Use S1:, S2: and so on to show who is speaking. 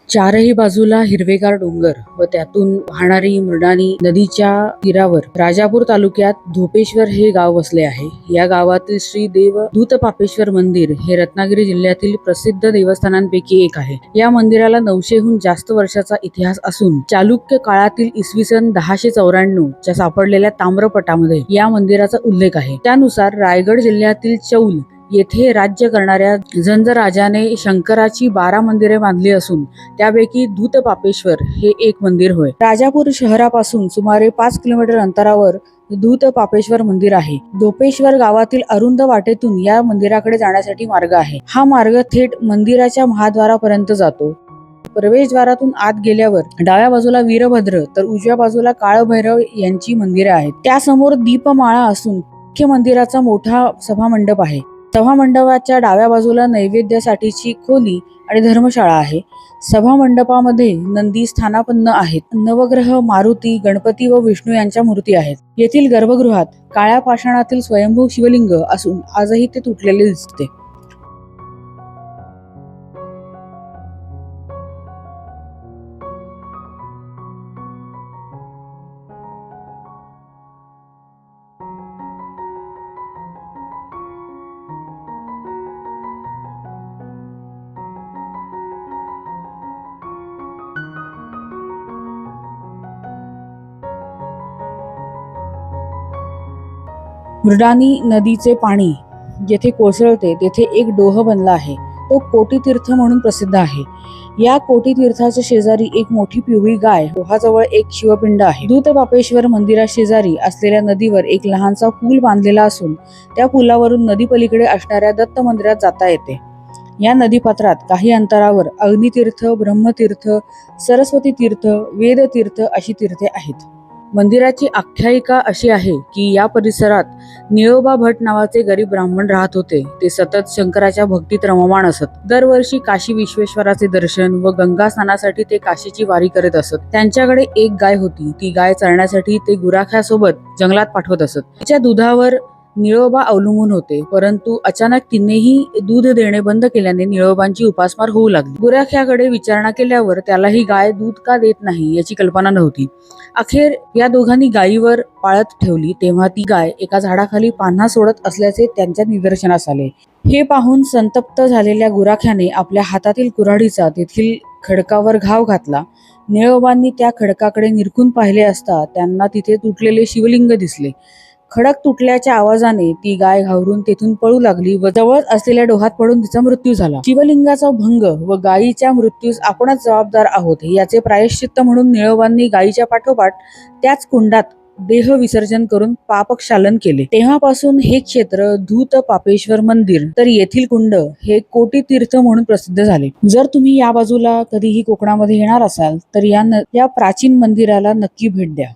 S1: चारही बाजूला हिरवेगार डोंगर व त्यातून वाहणारी मृडानी नदीच्या तीरावर राजापूर तालुक्यात धोपेश्वर हे गाव वसले आहे। या गावातील श्री देव धूतपापेश्वर मंदिर हे रत्नागिरी जिल्ह्यातील प्रसिद्ध देवस्थानांपैकी एक आहे। या मंदिराला 900हून जास्त वर्षाचा इतिहास असून चालुक्य काळातील इसवी सन 1094 च्या सापडलेल्या ताम्रपटामध्ये या मंदिराचा उल्लेख आहे। त्यानुसार रायगड जिल्ह्यातील चौल येथे राज्य करणाऱ्या झंज राजाने शंकराची 12 मंदिरे बांधली असून त्यापैकी धूतपापेश्वर हे एक मंदिर होय। राजापूर शहरापासून सुमारे 5 किलोमीटर अंतरावर धूतपापेश्वर मंदिर आहे। धोपेश्वर गावातील अरुंद वाटेतून या मंदिराकडे जाण्यासाठी मार्ग आहे। हा मार्ग थेट मंदिराच्या महाद्वारापर्यंत जातो। प्रवेशद्वारातून आत गेल्यावर डाव्या बाजूला वीरभद्र तर उजव्या बाजूला काळभैरव यांची मंदिरे आहेत। त्यासमोर दीपमाळा असून मुख्य मंदिराचा मोठा सभामंडप आहे। सभामंडपाच्या डाव्या बाजूला नैवेद्यासाठीची खोली आणि धर्मशाळा आहे। सभामंडपामध्ये नंदी स्थानापन्न आहेत। नवग्रह, मारुती, गणपती व विष्णू यांच्या मूर्ती आहेत। येथील गर्भगृहात काळ्या पाषाणातील स्वयंभू शिवलिंग असून आजही ते तुटलेले दिसते। मृडानी नदीचे पाणी जेथे कोसळते तेथे एक डोह बनला आहे। तो कोटीतीर्थ म्हणून प्रसिद्ध आहे। या कोटीतीर्थाच्या शेजारी एक मोठी पिवळी गाय, डोहाजवळ एक शिवपिंड आहे। धूतपापेश्वर मंदिरा शेजारी असलेल्या नदीवर एक लहानसा पूल बांधलेला असून त्या पुलावरून नदी पलीकडे असणाऱ्या दत्त मंदिरात जाता येते। या नदीपात्रात काही अंतरावर अग्नितीर्थ, ब्रह्मतीर्थ, सरस्वती तीर्थ, वेदतीर्थ अशी तीर्थे आहेत। मंदिराची आख्यायिका अशी आहे की या परिसरात निळोबा भट नावाचे गरीब ब्राह्मण राहत होते। ते सतत शंकराच्या भक्तीत रममाण असत। दरवर्षी काशी विश्वेश्वराचे दर्शन व गंगा स्नानासाठी ते काशीची वारी करीत असत। त्यांच्याकडे एक गाय होती। ती गाय चरण्यासाठी ते गुराख्यासोबत जंगलात पाठवत असत। तिच्या दुधावर निळोबा अवलंबून होते, परंतु अचानक तिनेही दूध देणे बंद केल्याने निळोबांची उपासमार होऊ लागली। गुराख्याकडे विचारणा केल्यावर त्याला ही गाय दूध का देत नाही याची कल्पना नव्हती। अखेर या दोघांनी गायीवर पाळत ठेवली तेव्हा ती गाय एका झाडाखाली पान्हा सोडत असल्याचे त्यांच्या निदर्शनास आले। हे पाहून संतप्त झालेल्या गुराख्याने आपल्या हातातील कुऱ्हाडीचा तेथील खडकावर घाव घातला। निळोबांनी त्या खडकाकडे निरखून पाहिले असता त्यांना तिथे तुटलेले शिवलिंग दिसले। खडक तुटल्याच्या आवाजाने ती गाय घाबरून तेथून पळू लागली व जवळ असलेल्या डोहात पडून तिचा मृत्यू झाला। शिवलिंगाचा भंग व गायीच्या मृत्यूस आपणच जबाबदार आहोत याचे प्रायश्चित्त म्हणून निळोबांनी गायीच्या पाठोपाठ त्याच कुंडात देह विसर्जन करून पापक्षालन केले। तेव्हापासून हे क्षेत्र धूतपापेश्वर मंदिर तर येथील कुंड हे कोटीतीर्थ म्हणून प्रसिद्ध झाले। जर तुम्ही या बाजूला कधीही कोकणामध्ये येणार असाल तर या प्राचीन मंदिराला नक्की भेट द्या।